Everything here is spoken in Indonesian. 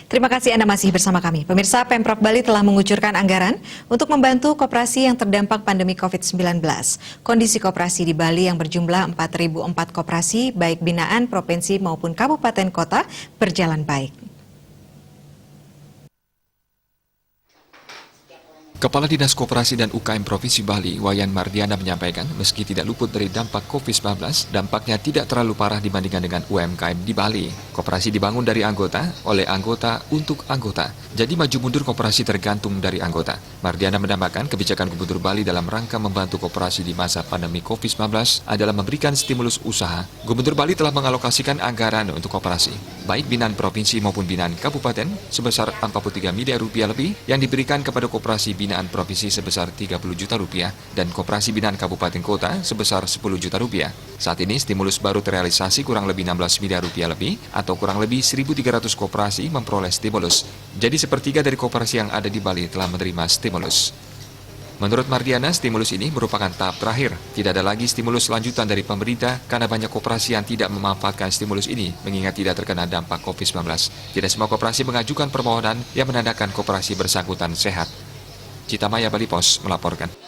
Terima kasih Anda masih bersama kami. Pemirsa, Pemprov Bali telah mengucurkan anggaran untuk membantu koperasi yang terdampak pandemi COVID-19. Kondisi koperasi di Bali yang berjumlah 4.004 koperasi, baik binaan, provinsi maupun kabupaten kota, berjalan baik. Kepala Dinas Koperasi dan UKM Provinsi Bali, Wayan Mardiana menyampaikan, meski tidak luput dari dampak COVID-19, dampaknya tidak terlalu parah dibandingkan dengan UMKM di Bali. Koperasi dibangun dari anggota, oleh anggota, untuk anggota. Jadi maju mundur koperasi tergantung dari anggota. Mardiana menambahkan, kebijakan Gubernur Bali dalam rangka membantu koperasi di masa pandemi COVID-19 adalah memberikan stimulus usaha. Gubernur Bali telah mengalokasikan anggaran untuk koperasi, baik binaan provinsi maupun binaan kabupaten, sebesar 43 miliar rupiah lebih yang diberikan kepada koperasi binaan provinsi sebesar 30 juta rupiah dan koperasi binaan kabupaten kota sebesar 10 juta rupiah. Saat ini stimulus baru terrealisasi kurang lebih 16 miliar rupiah lebih atau kurang lebih 1.300 koperasi memperoleh stimulus. Jadi sepertiga dari koperasi yang ada di Bali telah menerima stimulus. Menurut Mardiana, stimulus ini merupakan tahap terakhir. Tidak ada lagi stimulus lanjutan dari pemerintah karena banyak koperasi yang tidak memanfaatkan stimulus ini mengingat tidak terkena dampak COVID-19. Tidak semua koperasi mengajukan permohonan yang menandakan koperasi bersangkutan sehat. Citamaya Bali Pos melaporkan.